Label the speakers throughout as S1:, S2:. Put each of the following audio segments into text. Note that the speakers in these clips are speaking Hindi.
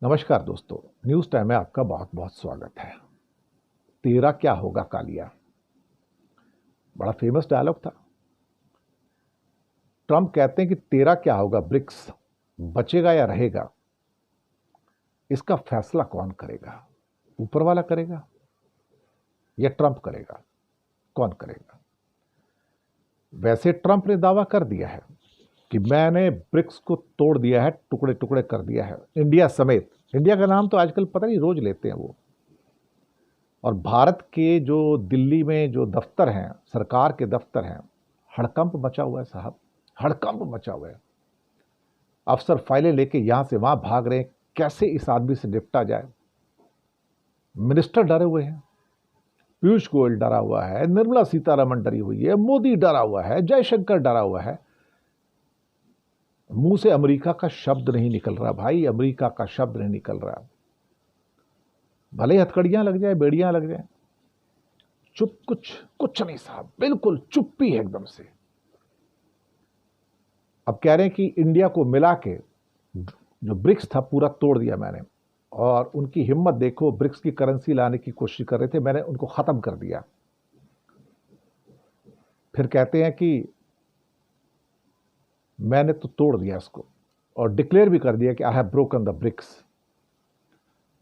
S1: नमस्कार दोस्तों, न्यूज़ टाइम में आपका बहुत बहुत स्वागत है। तेरा क्या होगा कालिया, बड़ा फेमस डायलॉग था। ट्रंप कहते हैं कि तेरा क्या होगा ब्रिक्स, बचेगा या रहेगा, इसका फैसला कौन करेगा? ऊपर वाला करेगा या ट्रंप करेगा? कौन करेगा? वैसे ट्रंप ने दावा कर दिया है कि मैंने ब्रिक्स को तोड़ दिया है, टुकड़े टुकड़े कर दिया है, इंडिया समेत। इंडिया का नाम तो आजकल पता नहीं रोज लेते हैं वो। और भारत के जो दिल्ली में जो दफ्तर हैं, सरकार के दफ्तर हैं, हड़कंप मचा हुआ है साहब, हड़कंप मचा हुआ है। अफसर फाइलें लेके यहां से वहां भाग रहे हैं, कैसे इस आदमी से निपटा जाए। मिनिस्टर डरे हुए हैं, पीयूष गोयल डरा हुआ है, निर्मला सीतारमण डरी हुई है, मोदी डरा हुआ है, जयशंकर डरा हुआ है। मुंह से अमेरिका का शब्द नहीं निकल रहा भाई, अमेरिका का शब्द नहीं निकल रहा। भले हथकड़ियां लग जाए, बेड़ियां लग जाए, चुप कुछ कुछ नहीं साहब, बिल्कुल चुप्पी है एकदम से। अब कह रहे हैं कि इंडिया को मिला के जो ब्रिक्स था पूरा तोड़ दिया मैंने, और उनकी हिम्मत देखो, ब्रिक्स की करेंसी लाने की कोशिश कर रहे थे, मैंने उनको खत्म कर दिया। फिर कहते हैं कि मैंने तो तोड़ दिया इसको, और डिक्लेयर भी कर दिया कि I have broken the bricks.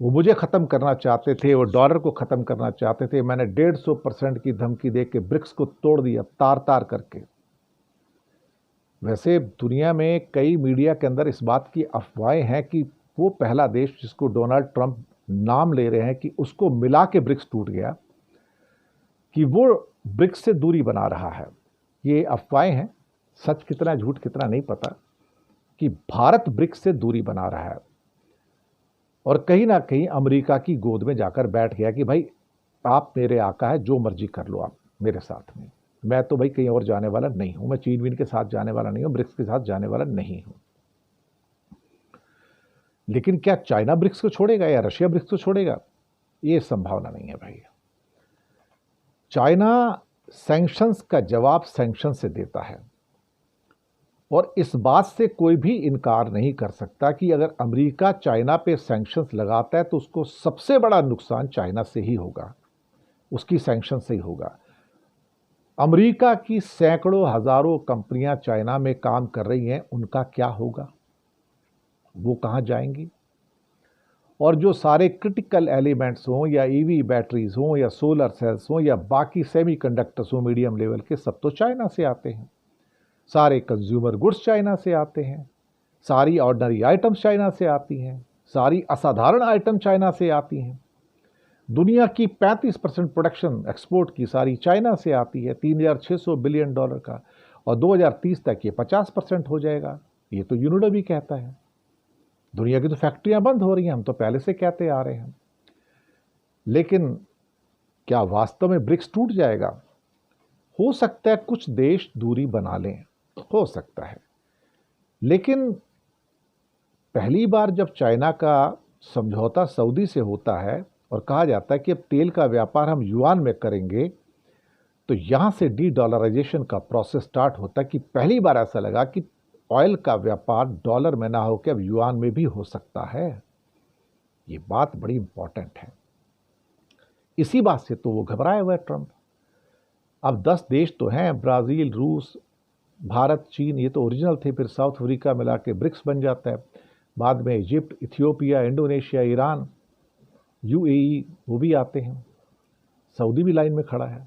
S1: वो मुझे खत्म करना चाहते थे, वो डॉलर को खत्म करना चाहते थे, मैंने 150% की धमकी दे के ब्रिक्स को तोड़ दिया, तार तार करके। वैसे दुनिया में कई मीडिया के अंदर इस बात की अफवाहें हैं कि वो पहला देश जिसको डोनाल्ड ट्रंप नाम ले रहे हैं कि उसको मिला के ब्रिक्स टूट गया, कि वो ब्रिक्स से दूरी बना रहा है। ये अफवाहें हैं, सच कितना झूठ कितना नहीं पता, कि भारत ब्रिक्स से दूरी बना रहा है और कहीं ना कहीं अमेरिका की गोद में जाकर बैठ गया कि भाई आप मेरे आका है, जो मर्जी कर लो आप मेरे साथ में, मैं तो भाई कहीं और जाने वाला नहीं हूं, मैं चीन वीन के साथ जाने वाला नहीं हूं, ब्रिक्स के साथ जाने वाला नहीं हूं। लेकिन क्या चाइना ब्रिक्स को छोड़ेगा या रशिया ब्रिक्स को छोड़ेगा? ये संभावना नहीं है भाई। चाइना सैंक्शंस का जवाब सैंक्शन से देता है, और इस बात से कोई भी इनकार नहीं कर सकता कि अगर अमेरिका चाइना पे सैंक्शंस लगाता है तो उसको सबसे बड़ा नुकसान चाइना से ही होगा, उसकी सैंक्शन से ही होगा। अमेरिका की सैकड़ों हजारों कंपनियां चाइना में काम कर रही हैं, उनका क्या होगा? वो कहां जाएंगी? और जो सारे क्रिटिकल एलिमेंट्स हों, या ईवी बैटरीज हों, या सोलर सेल्स हों, या बाकी सेमीकंडक्टर्स हों मीडियम लेवल के, सब तो चाइना से आते हैं। सारे कंज्यूमर गुड्स चाइना से आते हैं, सारी ऑर्डिनरी आइटम्स चाइना से आती हैं, सारी असाधारण आइटम चाइना से आती हैं। दुनिया की 35% प्रोडक्शन एक्सपोर्ट की सारी चाइना से आती है, $3,600 बिलियन का, और 2030 तक ये 50% हो जाएगा। ये तो यूनिडो भी कहता है। दुनिया की तो फैक्ट्रियां बंद हो रही हैं, हम तो पहले से कहते आ रहे हैं। लेकिन क्या वास्तव में ब्रिक्स टूट जाएगा? हो सकता है कुछ देश दूरी बना लें, हो सकता है, लेकिन पहली बार जब चाइना का समझौता सऊदी से होता है और कहा जाता है कि अब तेल का व्यापार हम युआन में करेंगे, तो यहां से डी डॉलराइजेशन का प्रोसेस स्टार्ट होता है। कि पहली बार ऐसा लगा कि ऑयल का व्यापार डॉलर में ना होकर अब युआन में भी हो सकता है। ये बात बड़ी इंपॉर्टेंट है। इसी बात से तो वो घबराए हुए ट्रंप। अब 10 देश तो हैं, ब्राजील, रूस, भारत, चीन, ये तो ओरिजिनल थे, फिर साउथ अफ्रीका मिला के ब्रिक्स बन जाता है। बाद में Egypt, Ethiopia, Indonesia, Iran, UAE, वो भी आते हैं। सऊदी भी लाइन में खड़ा है।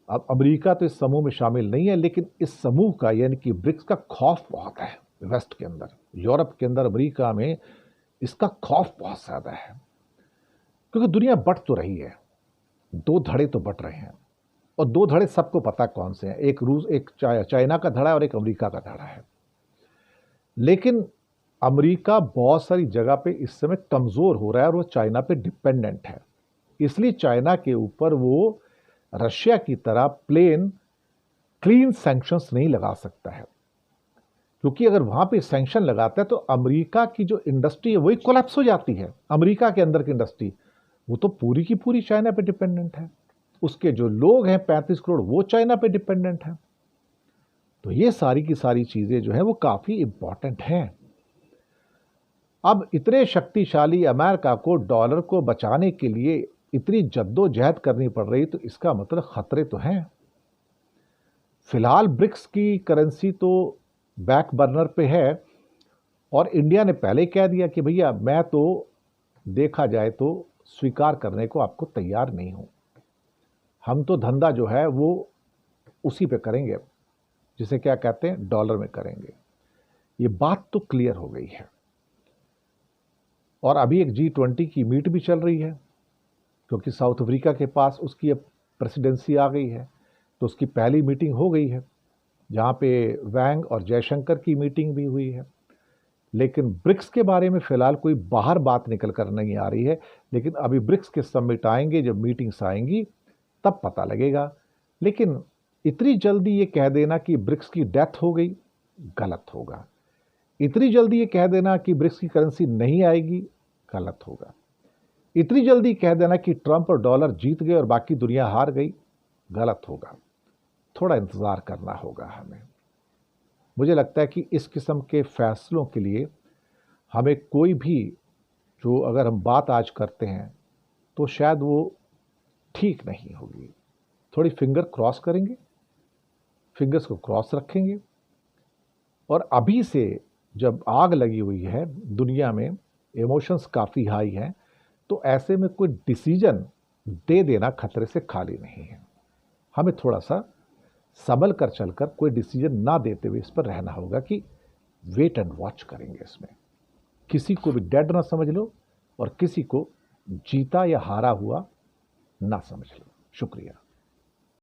S1: अब अमेरिका तो इस समूह में शामिल नहीं है, लेकिन इस समूह का यानी कि ब्रिक्स का खौफ बहुत है वेस्ट के अंदर, यूरोप के अंदर, अमेरिका में इसका खौफ बहुत ज़्यादा है। क्योंकि दुनिया बट तो रही है, दो धड़े तो बट रहे हैं, और दो धड़े सबको पता कौन से हैं। एक रूस, एक चाइना का धड़ा है और एक अमेरिका का धड़ा है। लेकिन अमेरिका बहुत सारी जगह पे इस समय कमज़ोर हो रहा है और वो चाइना पे डिपेंडेंट है। इसलिए चाइना के ऊपर वो रशिया की तरह प्लेन क्लीन सैंक्शंस नहीं लगा सकता है, क्योंकि अगर वहां पे सैंक्शन लगाता है तो अमेरिका की जो इंडस्ट्री है वही कोलैप्स हो जाती है। अमेरिका के अंदर की इंडस्ट्री वो तो पूरी की पूरी चाइना पे डिपेंडेंट है। उसके जो लोग हैं 35 करोड़, वो चाइना पे डिपेंडेंट हैं। तो ये सारी की सारी चीज़ें जो है वो काफ़ी इंपॉर्टेंट हैं। अब इतने शक्तिशाली अमेरिका को डॉलर को बचाने के लिए इतनी जद्दोजहद करनी पड़ रही, तो इसका मतलब खतरे तो हैं। फिलहाल ब्रिक्स की करेंसी तो बैक बर्नर पे है और इंडिया ने पहले कह दिया कि भैया मैं तो देखा जाए तो स्वीकार करने को आपको तैयार नहीं हूं, हम तो धंधा जो है वो उसी पे करेंगे, जिसे क्या कहते हैं डॉलर में करेंगे। ये बात तो क्लियर हो गई है। और अभी एक G20 की मीट भी चल रही है, क्योंकि साउथ अफ्रीका के पास उसकी अब प्रेसिडेंसी आ गई है, तो उसकी पहली मीटिंग हो गई है, जहाँ पे वैंग और जयशंकर की मीटिंग भी हुई है। लेकिन ब्रिक्स के बारे में फिलहाल कोई बाहर बात निकल कर नहीं आ रही है, लेकिन अभी ब्रिक्स के समिट आएंगे, जब मीटिंग्स आएंगी तब पता लगेगा। लेकिन इतनी जल्दी ये कह देना कि ब्रिक्स की डेथ हो गई, गलत होगा। इतनी जल्दी ये कह देना कि ब्रिक्स की करेंसी नहीं आएगी, गलत होगा। इतनी जल्दी कह देना कि ट्रंप और डॉलर जीत गए और बाकी दुनिया हार गई, गलत होगा। थोड़ा इंतज़ार करना होगा हमें। मुझे लगता है कि इस किस्म के फैसलों के लिए हमें कोई भी, जो अगर हम बात आज करते हैं तो शायद वो ठीक नहीं होगी। थोड़ी फिंगर क्रॉस करेंगे, फिंगर्स को क्रॉस रखेंगे, और अभी से जब आग लगी हुई है दुनिया में, इमोशंस काफ़ी हाई हैं, तो ऐसे में कोई डिसीजन दे देना खतरे से खाली नहीं है। हमें थोड़ा सा संभल कर चलकर कोई डिसीजन ना देते हुए इस पर रहना होगा कि वेट एंड वॉच करेंगे। इसमें किसी को भी डेड ना समझ लो और किसी को जीता या हारा हुआ ना समझ लो। शुक्रिया।